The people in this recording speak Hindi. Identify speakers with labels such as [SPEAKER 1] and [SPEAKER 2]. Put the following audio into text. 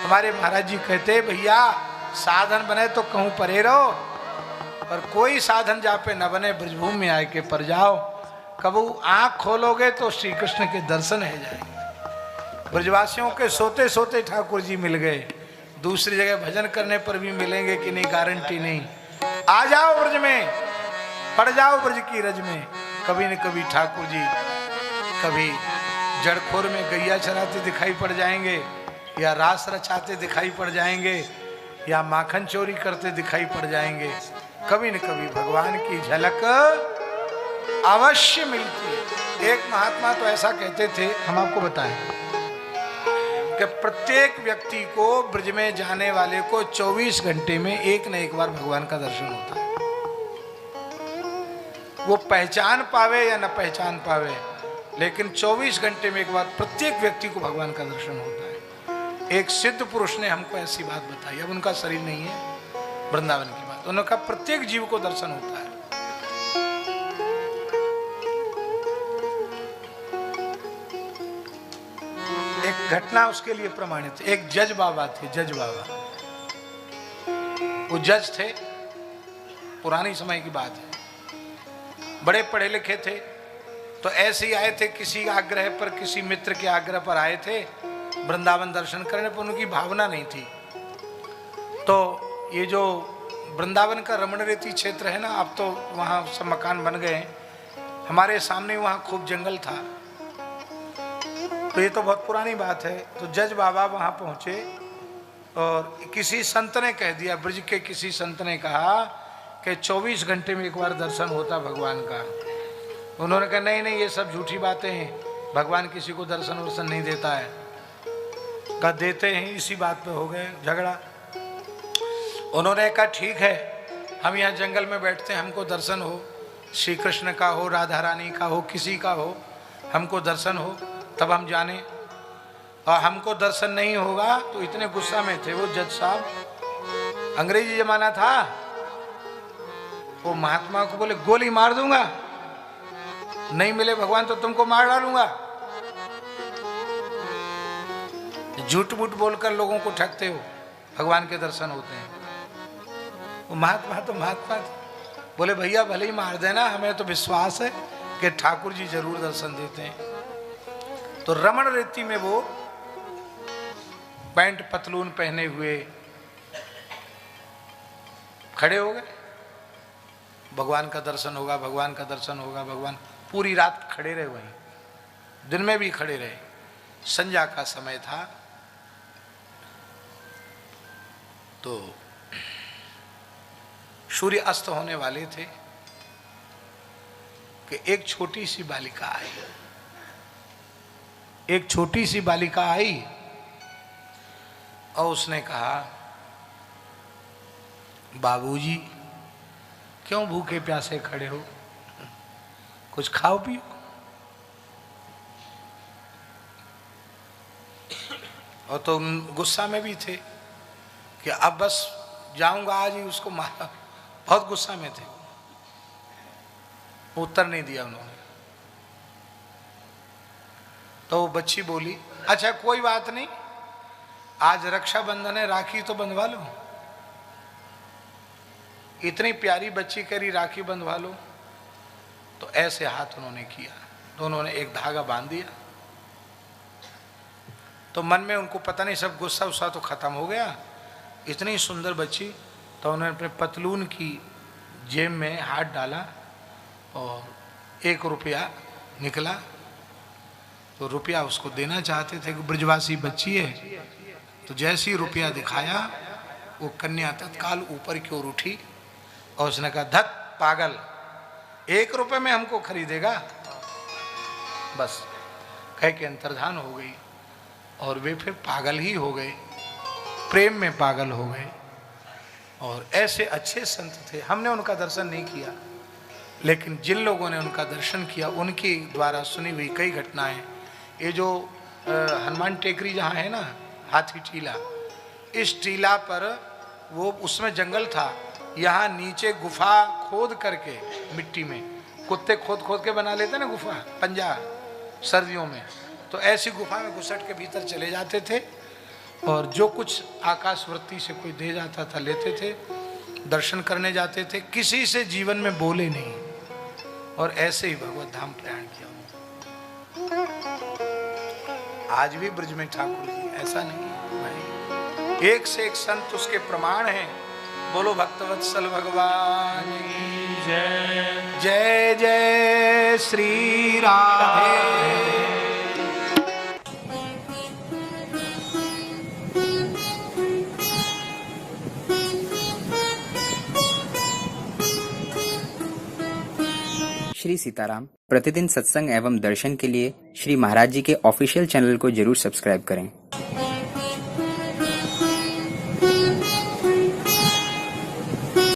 [SPEAKER 1] हमारे महाराज जी कहते भैया साधन बने तो कहूँ परे रहो, और कोई साधन जहाँ पे न बने ब्रजभूमि में आए के पर जाओ। कबू आँख खोलोगे तो श्री कृष्ण के दर्शन है जाएंगे। ब्रजवासियों के सोते सोते ठाकुर जी मिल गए, दूसरी जगह भजन करने पर भी मिलेंगे कि नहीं गारंटी नहीं। आ जाओ ब्रज में, पड़ जाओ ब्रज की रज में। कभी न कभी ठाकुर जी कभी जड़खोर में गैया चराते दिखाई पड़ जाएंगे, या रास रचाते दिखाई पड़ जाएंगे, या माखन चोरी करते दिखाई पड़ जाएंगे। कभी न कभी भगवान की झलक अवश्य मिलती है। एक महात्मा तो ऐसा कहते थे, हम आपको बताएं कि प्रत्येक व्यक्ति को ब्रज में जाने वाले को 24 घंटे में एक न एक बार भगवान का दर्शन होता है। वो पहचान पावे या न पहचान पावे, लेकिन 24 घंटे में एक बार प्रत्येक व्यक्ति को भगवान का दर्शन होता है। एक सिद्ध पुरुष ने हमको ऐसी बात बताई, अब उनका शरीर नहीं है, वृंदावन की बात। उन्होंने कहा प्रत्येक जीव को दर्शन होता है। एक घटना उसके लिए प्रमाणित। एक जज बाबा थे, जज बाबा। वो जज थे, पुरानी समय की बात है, बड़े पढ़े लिखे थे। तो ऐसे ही आए थे, किसी आग्रह पर, किसी मित्र के आग्रह पर आए थे वृंदावन दर्शन करने पर। उनकी भावना नहीं थी। तो ये जो वृंदावन का रमण रेती क्षेत्र है ना, अब तो वहाँ सब मकान बन गए। हमारे सामने वहाँ खूब जंगल था। तो ये तो बहुत पुरानी बात है। तो जज बाबा वहाँ पहुँचे और किसी संत ने कह दिया, ब्रज के किसी संत ने कहा कि 24 घंटे में एक बार दर्शन होता भगवान का। उन्होंने कहा नहीं नहीं, ये सब झूठी बातें हैं, भगवान किसी को दर्शन वर्शन नहीं देता है। कहा देते हैं। इसी बात पे हो गए झगड़ा। उन्होंने कहा ठीक है, हम यहाँ जंगल में बैठते हैं, हमको दर्शन हो, श्री कृष्ण का हो, राधा रानी का हो, किसी का हो, हमको दर्शन हो तब हम जाने। और हमको दर्शन नहीं होगा तो इतने गुस्सा में थे वो जज साहब, अंग्रेजी जमाना था, वो महात्मा को बोले गोली मार दूंगा, नहीं मिले भगवान तो तुमको मार डालूंगा। झूठ मूठ बोलकर लोगों को ठगते हो, भगवान के दर्शन होते हैं। वो महात्मा तो महात्मा थे, बोले भैया भले ही मार देना, हमें तो विश्वास है कि ठाकुर जी जरूर दर्शन देते हैं। तो रमण रेती में वो पैंट पतलून पहने हुए खड़े हो गए, भगवान का दर्शन होगा, भगवान का दर्शन होगा। भगवान पूरी रात खड़े रहे, वहीं दिन में भी खड़े रहे। संध्या का समय था तो सूर्य अस्त होने वाले थे कि एक छोटी सी बालिका आई। एक छोटी सी बालिका आई और उसने कहा बाबूजी क्यों भूखे प्यासे खड़े हो, कुछ खाओ पियो। और तो गुस्सा में भी थे कि अब बस जाऊंगा आज ही उसको मारा। बहुत गुस्सा में थे, उत्तर नहीं दिया उन्होंने। तो वो बच्ची बोली अच्छा कोई बात नहीं, आज रक्षाबंधन है, राखी तो बंधवा लो। इतनी प्यारी बच्ची करी राखी बंधवा लो। तो ऐसे हाथ उन्होंने किया, तो उन्होंने एक धागा बांध दिया। तो मन में उनको पता नहीं सब गुस्सा उस्सा तो खत्म हो गया, इतनी सुंदर बच्ची। तो उन्होंने अपने पतलून की जेब में हाथ डाला और 1 रुपया निकला। तो रुपया उसको देना चाहते थे कि ब्रजवासी बच्ची है। तो जैसे ही रुपया दिखाया वो कन्या तत्काल ऊपर की ओर उठी और उसने कहा धत पागल, 1 रुपये में हमको खरीदेगा। बस कह के अंतर्धान हो गई और वे फिर पागल ही हो गए, प्रेम में पागल हो गए। और ऐसे अच्छे संत थे, हमने उनका दर्शन नहीं किया, लेकिन जिन लोगों ने उनका दर्शन किया उनके द्वारा सुनी हुई कई घटनाएं। ये जो हनुमान टेकरी जहाँ है ना, हाथी टीला, इस टीला पर वो उसमें जंगल था, यहाँ नीचे गुफा खोद करके मिट्टी में, कुत्ते खोद खोद के बना लेते ना गुफा, पंजा सर्दियों में, तो ऐसी गुफा में घुसट के भीतर चले जाते थे और जो कुछ आकाशवृत्ति से कोई दे जाता था लेते थे, दर्शन करने जाते थे, किसी से जीवन में बोले नहीं, और ऐसे ही भगवत धाम प्रयाण किया। आज भी ब्रज में ठाकुर जी ऐसा नहीं भाई, एक से एक संत उसके प्रमाण हैं। बोलो भक्तवत्सल भगवान की जय। जय जय श्री राधे।
[SPEAKER 2] श्री सीताराम प्रतिदिन सत्संग एवं दर्शन के लिए श्री महाराज जी के ऑफिशियल चैनल को जरूर सब्सक्राइब करें।